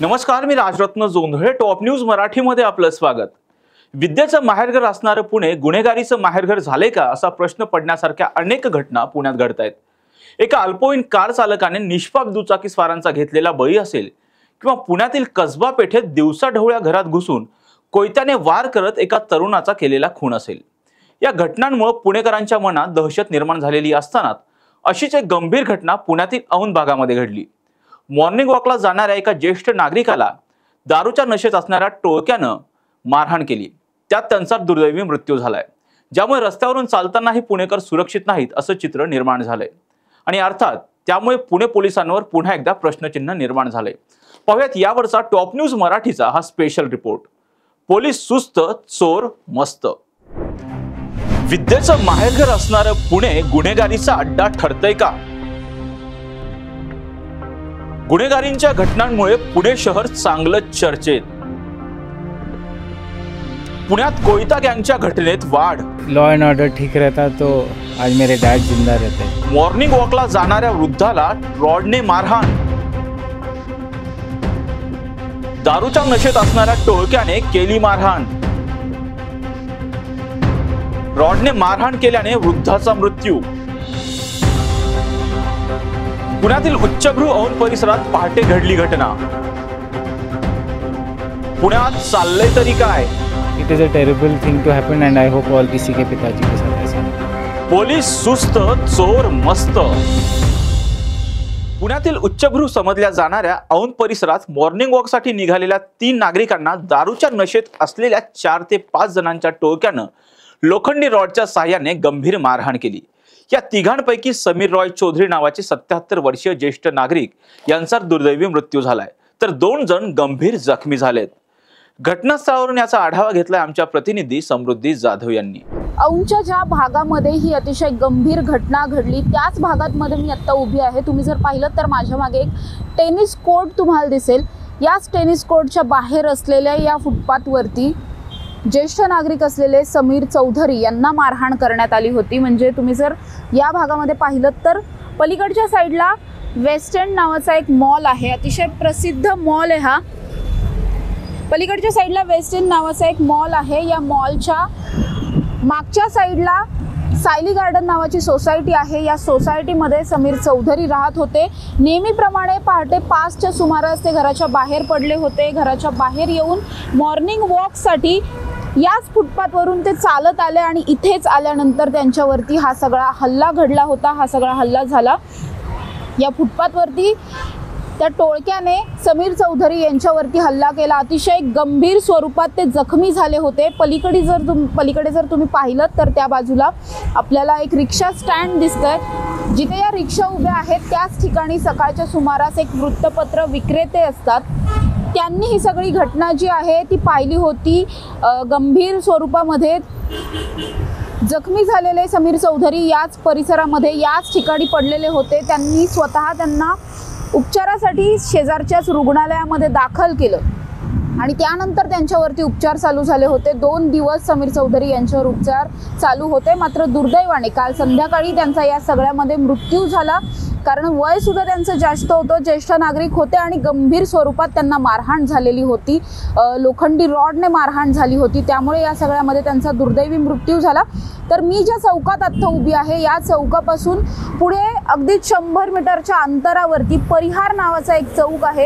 नमस्कार, मी Rajratna Jondhale. Top news मराठीमध्ये आपलं स्वागत. विद्येचं माहेरघर असणारं पुणे गुन्हेगारीचं माहेरघर झाले का असा प्रश्न पडण्यासारख्या अनेक घटना पुण्यात घडत आहेत. एका अल्पवयीन कार चालकाने निष्पाप दुचाकी स्वारांचा घेतलेला बळी असेल किंवा पुण्यातील कसबा पेठेत दिवसाढवळ्या घरात घुसून कोयत्याने वार करत एका तरुणाचा केलेला खून असेल. या घटनांमुळे पुणेकरांच्या मनात दहशत निर्माण झालेली असतानाच अशीच एक गंभीर घटना पुण्यातील औंध भागामध्ये घडली. मॉर्निंग वॉकला जाणाऱ्या एका ज्येष्ठ नागरिकाला दारूच्या नशेत असणाऱ्या टोळक्यानं मारहाण केली. त्यात त्यांचा दुर्दैवी मृत्यू झालाय, ज्यामुळे रस्त्यावरून चालतानाही पुणेकर सुरक्षित नाहीत असं चित्र निर्माण झालंय. आणि अर्थात त्यामुळे पुणे पोलिसांवर पुन्हा एकदा प्रश्नचिन्ह निर्माण झालंय. पाहूयात यावरचा टॉप न्यूज मराठीचा हा स्पेशल रिपोर्ट. पोलीस सुस्त, चोर मस्त. विद्येचं माहेरघर असणारं पुणे गुन्हेगारीचा अड्डा ठरतंय का? गुन्हेगारींच्या घटनांमुळे पुणे शहर चांगलं चर्चेत. पुण्यात कोयता गँगच्या घटनेत वाढ. लॉ एंड ऑर्डर ठीक रहता तो आज मेरे डैड जिंदा रहते. मॉर्निंग वॉकला जाणाऱ्या वृद्धाला रॉडने मारहाण. दारूच्या नशेत असणाऱ्या टोळक्याने केली मारहाण. रॉडने मारहाण केल्याने वृद्धाचा मृत्यू. पुण्यातील उच्चभ्रू औंध परिसरात पहाटे घडली घटना. पुण्यात चाललंय तरी काय? It is a terrible thing to happen and I hope all किसी के पिताजी के साथ ऐसा. पोलीस सुस्त, चोर मस्त. पुण्यातील उच्चभ्रू समजल्या जाणाऱ्या औंध परिसरात मॉर्निंग वॉकसाठी निघालेल्या 3 नागरिकांना दारूच्या नशेत असलेल्या 4 ते 5 जणांच्या टोळक्यानं लोखंडी रॉडच्या साहाय्याने गंभीर मारहाण केली. या तिघांपैकी समीर रॉय चौधरी नावाचे 77 वर्षीय ज्येष्ठ नागरिक यांचा दुर्दैवी मृत्यू झालाय, तर 2 जण गंभीर जखमी झालेत. घटनास्थळावरून याचा आढावा घेतलाय आमच्या प्रतिनिधी समृद्धी जाधव यांनी. औंधच्या ज्या भागामध्ये ही अतिशय गंभीर घटना घडली त्याच भागामध्ये मी आता उभी आहे. तुम्ही जर पाहिलं तर माझ्या मागे एक टेनिस कोर्ट तुम्हाला दिसेल. याच टेनिस कोर्टच्या बाहेर असलेल्या या फुटपाथवरती ज्येष्ठ नागरिक असलेले समीर चौधरी यांना मारहाण करण्यात आली होती. म्हणजे तुम्ही जर या भागामध्ये पाहिलं तर पलीकडच्या साईडला वेस्ट एंड नावाचा एक मॉल आहे, अतिशय प्रसिद्ध मॉल आहे हा. पलीकडच्या साईडला वेस्ट एंड नावाचा एक मॉल आहे. या मॉलच्या मागच्या साईडला सायली गार्डन नावाची सोसायटी आहे. या सोसायटीमध्ये समीर चौधरी राहत होते. नेहमीप्रमाणे पहाटे 5च्या सुमारास ते घराच्या बाहेर पडले होते. घराच्या बाहेर येऊन मॉर्निंग वॉकसाठी याच फुटपाथवरून ते चालत आले आणि इथेच आल्यानंतर त्यांच्यावरती हा सगळा हल्ला घडला होता. हा सगळा हल्ला झाला या फुटपाथवरती. त्या टोळक्याने समीर चौधरी यांच्यावरती हल्ला केला. अतिशय गंभीर स्वरूपात ते जखमी झाले होते. पलीकडे जर तुम्ही पाहिलं तर त्या बाजूला आपल्याला एक रिक्षा स्टँड दिसतंय. जिथे या रिक्षा उभ्या आहेत त्याच ठिकाणी सकाळच्या सुमारास एक वृत्तपत्र विक्रेते असतात. त्यांनी ही सगळी घटना जी आहे ती पाहिली होती. गंभीर स्वरूपामध्ये जखमी झालेले समीर चौधरी याच परिसरामध्ये याच ठिकाणी पडलेले होते. त्यांनी स्वतः त्यांना उपचारासाठी शेजारच्याच रुग्णालयामध्ये दाखल केलं आणि त्यानंतर त्यांच्यावरती उपचार चालू झाले होते. 2 दिवस समीर चौधरी यांच्यावर उपचार चालू होते. मात्र दुर्दैवाने काल संध्याकाळी त्यांचा या सगळ्यामध्ये मृत्यू झाला. कारण वय सुद्धा त्यांचं जास्त होतं, ज्येष्ठ नागरिक होते आणि गंभीर स्वरूपात त्यांना मारहाण झालेली होती. लोखंडी रॉडने मारहाण झाली होती. त्यामुळे या सगळ्यामध्ये त्यांचा दुर्दैवी मृत्यू झाला. तर मी ज्या चौकात आत्ता उभी आहे या चौकापासून पुढे अगदीच 100 मीटरच्या अंतरावरती परिहार नावाचा एक चौक आहे.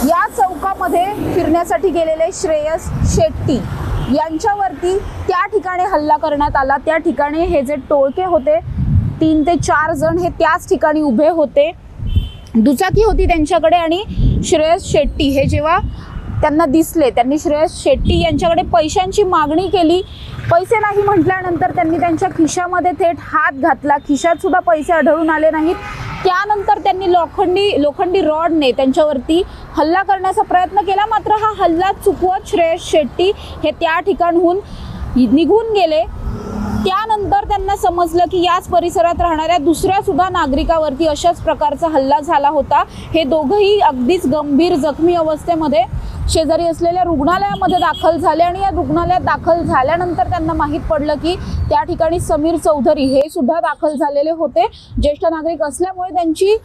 या चौकामध्ये फिरण्यासाठी गेलेले श्रेयस शेट्टी यांच्यावरती त्या ठिकाणी हल्ला करण्यात आला. त्या ठिकाणी हे जे टोळके होते 3 ते 4 जण हे त्याच ठिकाणी उभे होते. दुचाकी होती त्यांच्याकडे आणि श्रेयस शेट्टी हे जेव्हा त्यांना दिसले त्यांनी श्रेयस शेट्टी यांच्याकडे पैशांची मागणी केली. पैसे नाही म्हटल्यानंतर त्यांनी त्यांच्या खिशामध्ये थेट हात घातला. खिशात सुद्धा पैसे आढळून आले नाहीत. त्यानंतर त्यांनी लोखंडी रॉडने त्यांच्यावरती हल्ला करण्याचा प्रयत्न केला. मात्र हा हल्ला चुकवत श्रेयस शेट्टी हे त्या ठिकाणाहून निघून गेले. त्यानंतर त्यांना समजलं की याच परिसरात राहणाऱ्या दुसऱ्या सुद्धा नागरिकावरती अशाच प्रकारचा हल्ला झाला होता. हे दोघंही अगदीच गंभीर जखमी अवस्थेमध्ये शेजारी असलेल्या रुग्णालयामध्ये दाखल झाले आणि या रुग्णालयात दाखल झाल्यानंतर त्यांना माहीत पडलं की त्या ठिकाणी समीर चौधरी हे सुद्धा दाखल झालेले होते। ज्येष्ठ नागरिक असल्यामुळे त्यांची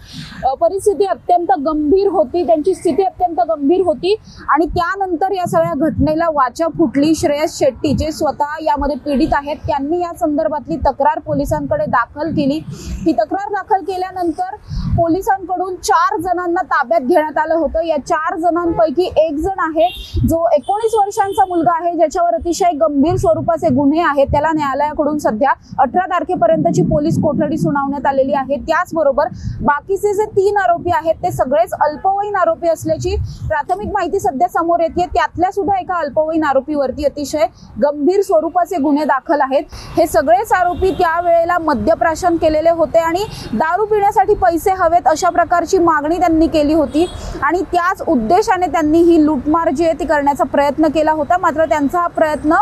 परिस्थिती अत्यंत गंभीर होती, त्यांची स्थिती अत्यंत गंभीर होती आणि त्यानंतर या सगळ्या घटनेला वाचा फुटली। श्रेयस शेट्टी जे स्वतः यामध्ये पीडित आहेत त्यांनी या संदर्भातली तक्रार पोलिसांकडे दाखल केली। ही तक्रार दाखल केल्यानंतर पोलिसांकडून 4 जणांना ताब्यात घेण्यात आलं होतं। या 4 जणांपैकी एक जण आहे जो 19 वर्षांचा मुलगा आहे, ज्याच्यावर अतिशय गंभीर स्वरूपाचे गुन्हे आहेत। त्याला न्यायालयाकडून सध्या 18 तारखेपर्यंतची पोलीस कोठडी सुनावण्यात आलेली आहे। त्याचबरोबर बाकीचे जे 3 आरोपी आहेत ते सगळेच अल्पवयीन आरोपी असल्याची प्राथमिक माहिती सध्या समोर येते। त्यातल्या सुद्धा एका अल्पवयीन आरोपीवरती अतिशय गंभीर स्वरूपाचे गुन्हे दाखल आहेत। हे सगळेच आरोपी त्यावेळेला मद्यप्राशन केलेले होते आणि दारू पिण्यासाठी पैसे हवेत अशा प्रकारची मागणी त्यांनी केली होती आणि त्याच उद्देशाने त्यांनी ही लूटमार जी आहे ती करण्याचा प्रयत्न केला होता। मात्र त्यांचा हा प्रयत्न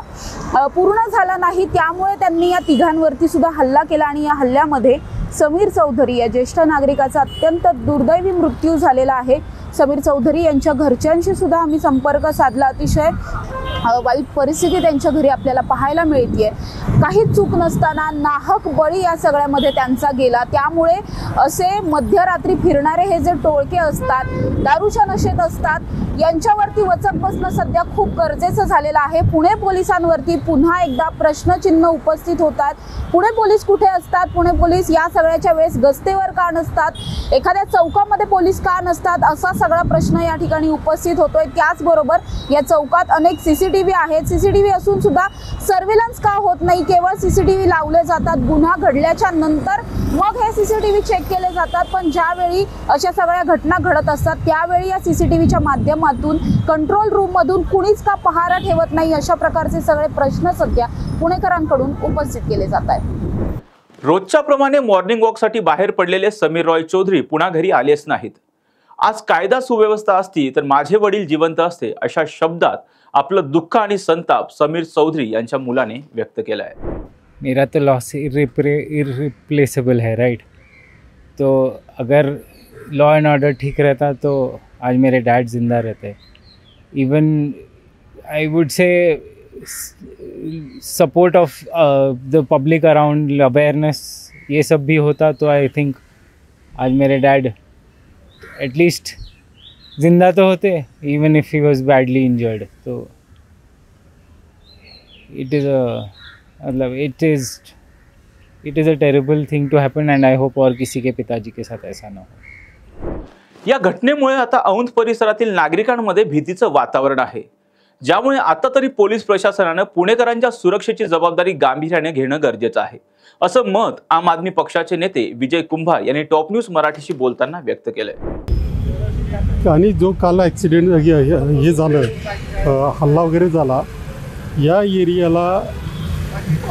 पूर्ण झाला नाही, त्यामुळे त्यांनी या तिघांवरती सुद्धा हल्ला केला आणि या हल्ल्यामध्ये समीर चौधरी या ज्येष्ठ नागरिकाचा अत्यंत दुर्दैवी मृत्यू झालेला आहे। समीर चौधरी यांच्या घरच्यांशी सुद्धा आम्ही संपर्क साधला। अतिशय वाईट परिस्थिती त्यांच्या घरी आपल्याला पाहायला मिळते। काही चूक नसताना नाहक बळी या सगळ्यामध्ये त्यांचा गेला। त्यामुळे असे मध्यरात्री फिरणारे हे जे टोळके असतात, दारूच्या नशेत असतात, यांच्यावरती वचक बसणं सध्या खूप गरजेचं झालेलं आहे। पुणे पोलिसांवरती पुन्हा एकदा प्रश्नचिन्ह उपस्थित होतात। पुणे पोलीस कुठे असतात? पुणे पोलीस या सगळ्याच्या वेळेस गस्तीवर का नसतात? एखाद्या चौकामध्ये पोलीस का नसतात? असा सगळा प्रश्न या ठिकाणी उपस्थित होतोय। त्याचबरोबर या चौकात अनेक सीसीटीव्ही आहेत, सीसीटीव्ही असून सुद्धा सर्व्हेलन्स का होत नाही? केवळ सीसीटीव्ही लावले जातात गुन्हा घडल्याच्या नंतर, मग हे सीसीटीव्ही चेक केले जातात, पण ज्यावेळी अशा सगळ्या घटना घडत असतात त्यावेळी या सीसीटीव्हीच्या माध्यमातून कंट्रोल रूम मधून कुणीच का पहारा ठेवत नाही? अशा प्रकारचे सगळे प्रश्न सध्या पुणेकरांकडून उपस्थित केले जात आहेत। रोजच्या प्रमाणे मॉर्निंग वॉकसाठी बाहेर पडलेले समीर रॉय चौधरी पुन्हा घरी आलेच नाहीत। आज कायदा सुव्यवस्था असती तर माझे वडील जिवंत असते, अशा शब्दात आपलं दुःख आणि संताप समीर चौधरी यांच्या मुलाने व्यक्त केला आहे। मेरा तो लॉस इररिप्लेसेबल है, राइट? तो अगर लॉ एंड ऑर्डर ठीक रहता तो आज मेरे डैड ज़िंदा रहते। Even I would say support of the public around, awareness, ये सब भी होता तो आई थिंक आज मेरे डैड एटलीस्ट ज़िंदा तो होते, even if he was badly injured. तो इट इज़ मतलब it is a terrible thing to happen and I hope और किसी के पिताजी के साथ ऐसा ना हो। या घटनेमुळे आता औंध परिसरातील नागरिकांमध्ये भीतीचं वातावरण आहे, ज्यामुळे आता तरी पोलीस प्रशासनानं पुणेकरांच्या सुरक्षेची जबाबदारी गांभीर्याने घेणं गरजेचं आहे, असं मत आम आदमी पक्षाचे नेते विजय कुंभार यांनी टॉप न्यूज मराठीशी बोलताना व्यक्त केलंय। आणि जो काल ॲक्सिडेंट हे झालं, हल्ला वगैरे झाला, या एरियाला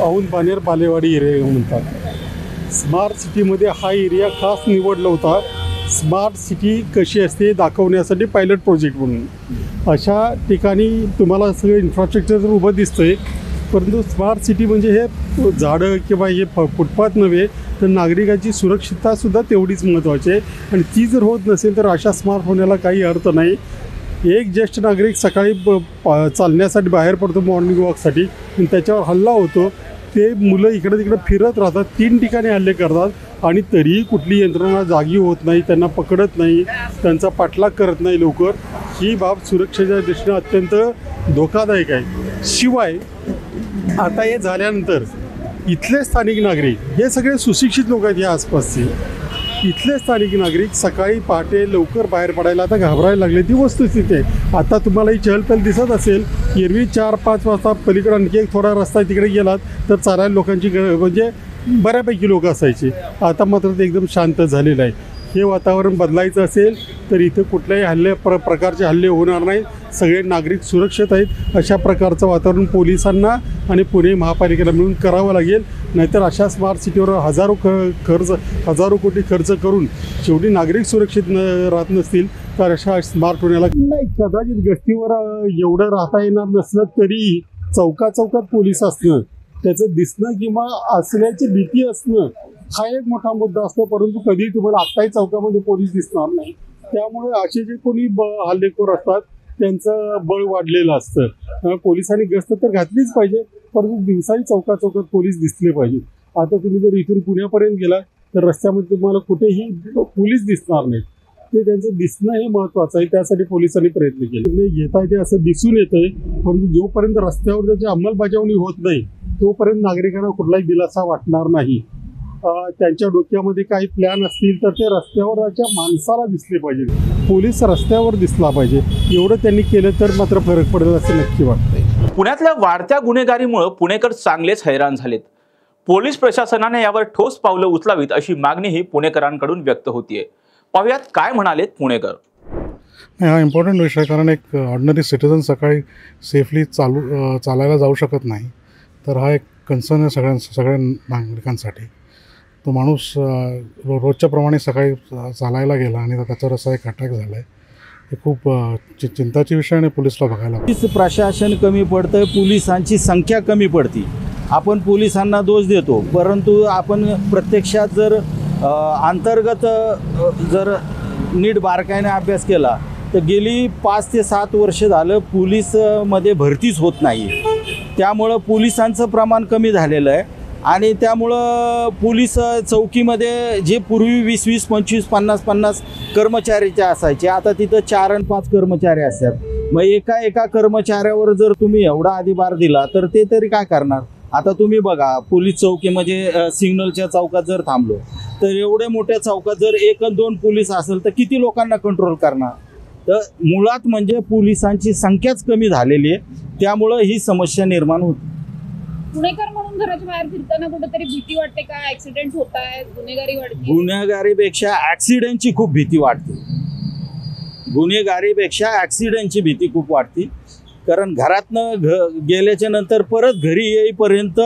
औंध बानेर बालेवाडी एरिया म्हणतात। स्मार्ट सिटीमध्ये हा एरिया खास निवडला होता, स्मार्ट सिटी कशी असते दाखवण्यासाठी पायलट प्रोजेक्ट म्हणून। अशा ठिकाणी तुम्हाला सगळं इन्फ्रास्ट्रक्चर उभं दिसतंय, परंतु स्मार्ट सिटी म्हणजे हे झाडं किंवा हे फुटपाथ नव्हे तर नागरिकाची सुरक्षिततासुद्धा तेवढीच महत्त्वाची आहे आणि ती जर होत नसेल तर अशा स्मार्ट होण्याला काही अर्थ नाही। एक ज्येष्ठ नागरिक सकाळी चालण्यासाठी बाहेर पडतो मॉर्निंग वॉकसाठी आणि त्याच्यावर हल्ला होतो, ते मुलं इकडे तिकडे फिरत राहतात, 3 ठिकाणी हल्ले करतात आणि तरीही कुठली यंत्रणा जागी होत नाही, त्यांना पकडत नाही, त्यांचा पाठलाग करत नाही लवकर। ही बाब सुरक्षेच्या दृष्टीने अत्यंत धोकादायक आहे। शिवाय आता हे झाल्यानंतर इथले स्थानिक नागरिक हे सगळे सुशिक्षित लोक आहेत या आसपासचे, इथले स्थानिक नागरिक सकाळी पहाटे लवकर बाहेर पडायला आता घाबरायला लागले। ती वस्तुस्थिती आहे। आता तुम्हाला ही चहलपहल दिसत असेल, एरवी 4-5 वाजता पलीकडे आणखी एक थोडा रस्ता तिकडे गेलात तर चालायला लोकांची म्हणजे बऱ्यापैकी लोक असायची, आता मात्र ते एकदम शांत झालेलं आहे। हे वातावरण बदलायचं असेल तर इथं कुठल्याही प्रकारचे हल्ले होणार नाहीत, सगळे नागरिक सुरक्षित आहेत। अशा प्रकारचं वातावरण पोलिसांना आणि पुणे महापालिकेला मिळून करावं लागेल, नाहीतर अशा स्मार्ट सिटीवर हजारो कोटी खर्च करून शेवटी नागरिक सुरक्षित राहत नसतील तर अशा स्मार्ट होण्याला नाही। कदाचित गस्तीवर एवढं राहता येणार नसलं तरी चौकात पोलीस असणं, त्याचं दिसणं किंवा असण्याची भीती असणं हा एक मोठा मुद्दा असतो, परंतु कधी तुम्हाला आत्ताही चौकामध्ये पोलीस दिसणार नाही। त्यामुळे असे जे कोणी हल्लेखोर असतात त्यांचं बळ वाढलेलं असतं. त्यामुळे पोलिसांनी गस्त तर घातलीच पाहिजे, परंतु दिवसाही चौकात पोलीस दिसले पाहिजेत. आता तुम्ही जर इथून पुण्यापर्यंत गेला तर रस्त्यामध्ये तुम्हाला कुठेही पोलीस दिसणार नाहीत. ते त्यांचं दिसणं हे महत्त्वाचं आहे, त्यासाठी पोलिसांनी प्रयत्न केले. घेता येते असं दिसून येतंय, परंतु जोपर्यंत रस्त्यावर त्याची अंमलबजावणी होत नाही तोपर्यंत नागरिकांना कुठलाही दिलासा वाटणार नाही. त्यांच्या डोक्यामध्ये काही प्लॅन असतील तर ते रस्त्यावरच्या माणसाला दिसले पाहिजे, पोलीस रस्त्यावर दिसला पाहिजे. एवढं त्यांनी केलं तर मात्र फरक पडेल असं नक्की वाटतंय. पुण्यातल्या वाढत्या गुन्हेगारीमुळे पुणेकर चांगलेच हैराण झालेत. पोलीस प्रशासनाने यावर ठोस पावलं उचलावीत अशी मागणीही पुणेकरांकडून व्यक्त होतीये. पाहुयात काय म्हणालेत पुणेकर. हा इम्पॉर्टंट विषय, कारण एक ऑर्डिनरी सिटीजन सकाळी सेफली चालायला जाऊ शकत नाही, तर हा एक कन्सर्न आहे सगळ्या नागरिकांसाठी. तो माणूस रोजच्या प्रमाणे सकाळी चालायला गेला आणि त्याच्यावर असा एक अटॅक झाला आहे. हे खूप चिंताची विषय आणि पोलिसला बघायला. पोलीस प्रशासन कमी पडतं, पोलिसांची संख्या कमी पडते. आपण पोलिसांना दोष देतो, परंतु आपण प्रत्यक्षात जर अंतर्गत जर नीट बारकाईने अभ्यास केला तर गेली 5 ते 7 वर्ष झालं पोलीसमध्ये भरतीच होत नाही. त्यामुळं पोलिसांचं प्रमाण कमी झालेलं आहे आणि त्यामुळं पोलीस चौकीमध्ये जे पूर्वी 20-20, 25, 50-50 कर्मचारीचे असायचे, आता तिथं 4 आणि 5 कर्मचारी असतात. मग एका कर्मचाऱ्यावर जर तुम्ही एवढा अधिभार दिला तर ते तरी काय करणार. आता तुम्ही बघा, पोलीस चौकीमध्ये सिग्नलच्या चौकात जर थांबलो तर एवढ्या मोठ्या चौकात जर 1 आणि 2 पोलीस असेल तर किती लोकांना कंट्रोल करणार. तर मुळात म्हणजे पोलिसांची संख्याच कमी झालेली आहे, त्यामुळं ही समस्या निर्माण होते. पुणेकर म्हणून घराच्या बाहेर फिरताना कुठेतरी भीती वाटते का? ऍक्सिडेंट होत आहेत, गुन्हेगारी वाढते? गुन्हेगारीपेक्षा ऍक्सिडेंटची खूप भीती वाटते. गुन्हेगारीपेक्षा ऍक्सिडेंटची भीती खूप वाटते, कारण घरातनं गेल्याच्या नंतर परत घरी येईपर्यंत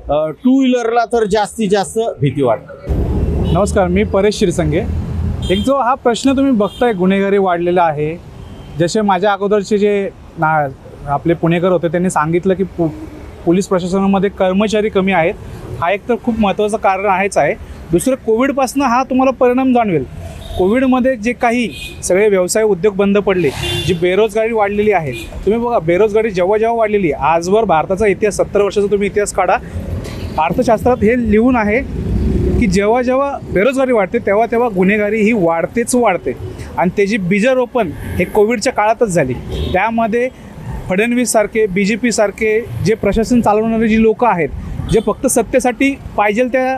2 व्हीलरला तर जास्तीत जास्त भीती वाटते. नमस्कार, मी परेश शिरसंगे. एक जो हा प्रश्न तुम्ही बघताय, गुन्हेगारी वाढलेला आहे. जसे माझ्या अगोदरचे जे आपले पुणेकर होते त्यांनी सांगितलं की पोलीस प्रशासनामध्ये कर्मचारी कमी आहेत. हा एक तर खूप महत्त्वाचं कारण आहेच आहे. दुसरं, कोविडपासून हा तुम्हाला परिणाम जाणवेल. कोविडमध्ये जे काही सगळे व्यवसाय उद्योग बंद पडले, जी बेरोजगारी वाढलेली आहे, तुम्ही बघा बेरोजगारी जेव्हा वाढलेली आहे. आजवर भारताचा इतिहास 70 वर्षाचा तुम्ही इतिहास काढा, अर्थशास्त्रात हे लिहून आहे की जेव्हा बेरोजगारी वाढते तेव्हा गुन्हेगारी ही वाढतेच वाढते. आणि त्याची बीजारोपण हे कोविडच्या काळातच झाली. त्यामध्ये फडणवीससारखे, BJP सारखे जे प्रशासन चालवणारे जी लोक आहेत, जे फक्त सत्तेसाठी पाहिजे त्या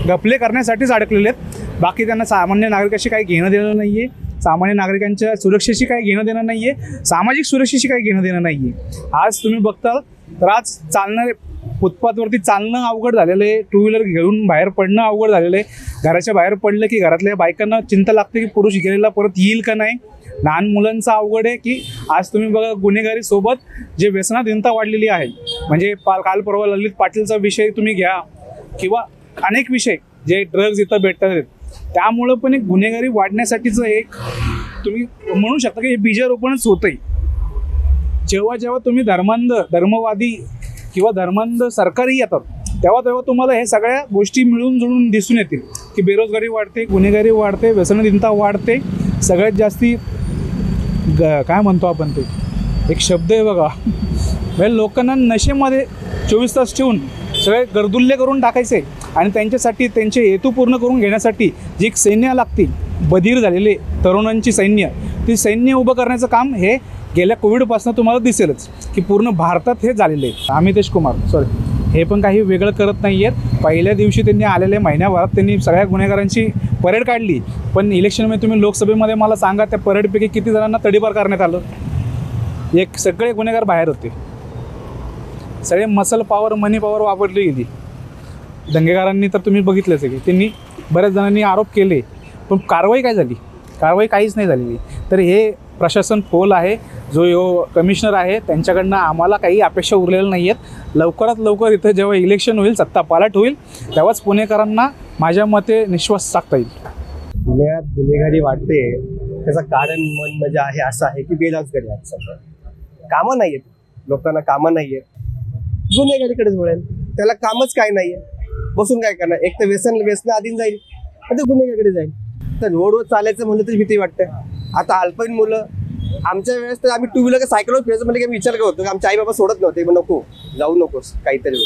घपले करण्यासाठीच अडकलेले आहेत. बाकी त्यांना सामान्य नागरिकाशी काही घेणं देणं नाही आहे, सामान्य नागरिकांच्या सुरक्षेशी काही घेणं देणं नाही आहे, सामाजिक सुरक्षेशी काही घेणं देणं नाही आहे. आज तुम्ही बघताल तर आज चालणारे फुटपाथवरती चालणं अवघड झालेलं आहे, 2 व्हीलर घेऊन बाहेर पडणं अवघड झालेलं आहे. घराच्या बाहेर पडलं की घरातल्या बायकांना चिंता लागते की पुरुष गेलेला परत येईल का नाही. लहान मुलांचं अवघड आहे की आज तुम्ही बघा गुन्हेगारीसोबत जे व्यसनाधीनता वाढलेली आहे, म्हणजे काल परवा ललित पाटीलचा विषय तुम्ही घ्या किंवा अनेक विषय जे ड्रग्ज इथं भेटतात, त्यामुळं पण एक गुन्हेगारी वाढण्यासाठीचं एक तुम्ही म्हणू शकता की हे बीजारोपणच होतंय. जेव्हा तुम्ही धर्मवादी किंवा धर्मांध सरकारही येतात तेव्हा तुम्हाला हे सगळ्या गोष्टी मिळून जुळून दिसून येतील की बेरोजगारी वाढते, गुन्हेगारी वाढते, व्यसनाधीनता वाढते. सगळ्यात जास्ती काय म्हणतो आपण, ते एक शब्द आहे बघा, म्हणजे लोकांना नशेमध्ये 24 तास ठेवून सगळे गर्दुल्य करून टाकायचे आणि त्यांच्यासाठी त्यांचे हेतू पूर्ण करून घेण्यासाठी जी एक सैन्य लागते, बधीर झालेले तरुणांची सैन्य, ती सैन्य उभं करण्याचं काम हे गेल्या कोविडपासून तुम्हाला दिसेलच की पूर्ण भारतात हे झालेलं आहे. अमितेश कुमार हे पण काही वेगळं करत नाही आहेत. पहिल्या दिवशी त्यांनी आलेल्या महिन्याभरात त्यांनी सगळ्या गुन्हेगारांची परेड काढली, पण इलेक्शनमध्ये तुम्ही लोकसभेमध्ये मला सांगा त्या परेडपैकी किती जणांना तडीपार करण्यात आलं. एक सगळे गुन्हेगार बाहेर होते, सगळे मसल पॉवर, मनी पॉवर वापरली गेली. दंगेगारांनी तर तुम्ही बघितलंच आहे की त्यांनी बऱ्याच जणांनी आरोप केले, पण कारवाई काय झाली? कारवाई काहीच नाही झालेली. तर हे प्रशासन फोल आहे. जो कमिशनर आहे त्यांच्याकडनं आम्हाला काही अपेक्षा उरलेल्या नाही आहेत. लवकरात लवकर इथं जेव्हा इलेक्शन होईल, सत्ता पालट होईल, तेव्हाच पुणेकरांना माझ्या मते निश्वास टाकता येईल. पुण्यात गुन्हेगारी वाढते त्याचं कारण म्हणजे आहे असं आहे की बेरोजगारी आहे. सगळं कामं नाही आहेत, लोकांना कामं नाही आहेत, गुन्हेगारीकडेच वळेल. त्याला कामच काय नाही आहे, बसून काय करणार. एक तर व्यसन आधीन जाईल आणि ते गुन्हेगारीकडे जाईल. तर रोडवर चालायचं म्हणलं तरी भीती वाटते. आता अल्पवयीन मुलं आमच्या वेळेस तर आम्ही टू व्हीलर सायकलवर फिरायचं म्हणजे काही विचार करत होतो की आमचे आई बाबा सोडत नव्हते, मग नको जाऊ नकोस काहीतरी.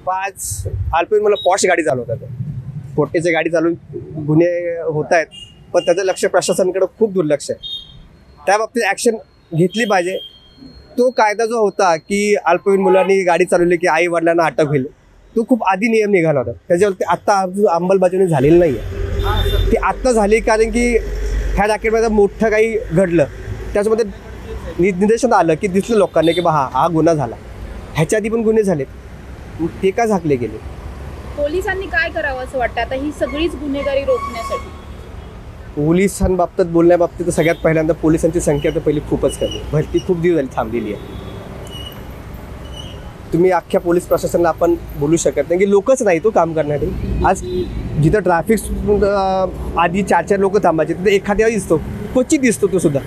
5 अल्पवयीन मला पॉश गाडी चालवतात, पोट्टेची गाडी चालवून गुन्हे होत आहेत, पण त्याचं लक्ष प्रशासनाकडे खूप दुर्लक्ष आहे. त्या बाबतीत ॲक्शन घेतली पाहिजे. तो कायदा जो होता की अल्पवयीन मुलांनी गाडी चालवली की आई वडिलांना अटक होईल, तो खूप आधी नियम निघाला होता. त्याच्यावरती आत्ता अंमलबजावणी झालेली नाही आहे. ती आत्ता झाली कारण की ह्या रॅकेटमध्ये मोठं काही घडलं, त्याच्यामध्ये निदर्शन आलं की दिसलं लोकांना की हा गुन्हा झाला. ह्याच्या आधी पण गुन्हे झालेत, मग ते का झाकले गेले? पोलिसांनी काय करावं असं वाटतं आता ही सगळीच गुन्हेगारी रोखण्यासाठी? पोलिसांबाबतीत बोलण्याबाबतीत तर सगळ्यात पहिल्यांदा पोलिसांची संख्या तर पहिली खूपच कमी, भरती खूप दिवस झाली थांबलेली आहे. तुम्ही अख्ख्या पोलीस प्रशासनाला आपण बोलू शकत नाही की लोकच नाही तो काम करणारे. आज जिथं ट्रॅफिक आधी 4-4 लोक थांबायचे तिथे एखाद्या दिसतो, क्वचित दिसतो तो सुद्धा.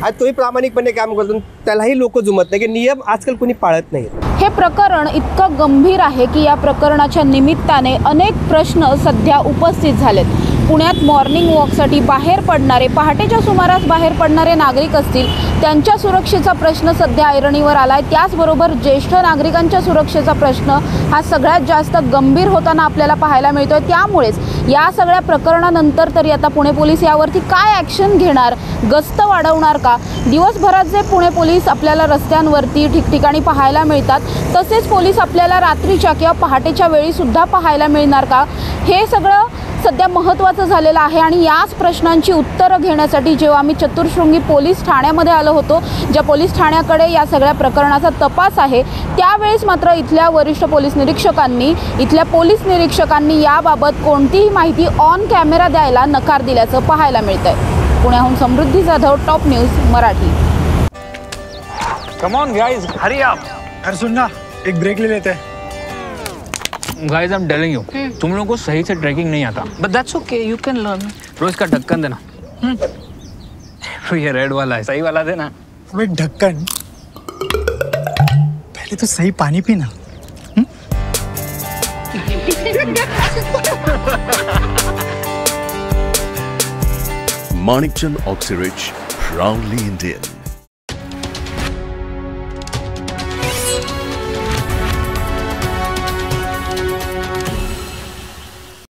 आज तोही प्रामाणिकपणे काम करतो, त्यालाही लोक जुमत नाही की नियम आजकाल कोणी पाळत नाही. हे प्रकरण इतकं गंभीर आहे की या प्रकरणाच्या निमित्ताने अनेक प्रश्न सध्या उपस्थित झालेत. पुण्यात मॉर्निंग वॉकसाठी बाहेर पडणारे, पहाटेच्या सुमारास बाहेर पडणारे नागरिक असतील, त्यांच्या सुरक्षेचा प्रश्न सध्या ऐरणीवर आला आहे. त्याचबरोबर ज्येष्ठ नागरिकांच्या सुरक्षेचा प्रश्न हा सगळ्यात जास्त गंभीर होताना आपल्याला पाहायला मिळतो आहे. त्यामुळेच या सगळ्या प्रकरणानंतर तरी आता पुणे पोलीस यावरती काय ॲक्शन घेणार, गस्त वाढवणार का? दिवसभरात जे पुणे पोलीस आपल्याला रस्त्यांवरती ठिकठिकाणी पाहायला मिळतात, तसेच पोलीस आपल्याला रात्रीच्या किंवा पहाटेच्या वेळीसुद्धा पाहायला मिळणार का? हे सगळं सध्या महत्त्वाचं झालेलं आहे. आणि याच प्रश्नांची उत्तरं घेण्यासाठी जेव्हा आम्ही चतुर्शृंगी पोलीस ठाण्यामध्ये आलो होतो, ज्या पोलीस ठाण्याकडे या सगळ्या प्रकरणाचा तपास आहे, त्यावेळेस मात्र इथल्या वरिष्ठ पोलीस निरीक्षकांनी, इथल्या पोलीस निरीक्षकांनी याबाबत कोणतीही माहिती ऑन कॅमेरा द्यायला नकार दिल्याचं पाहायला मिळतंय. पुण्याहून Samruddhi Jadhav, top news Marathi. Come on guys, hurry up. अरे सुन ना, एक ब्रेक ले लेते हैं. Guys, I am telling you, तुम लोगों को सही से ट्रैकिंग नहीं आता, but that's okay, you can learn. रोज का ढक्कन देना. ये रेड वाला है, सही वाला देना. अबे ढक्कन, पहले तो सही पानी पीना. Manikchand Oxyrich, proudly Indian.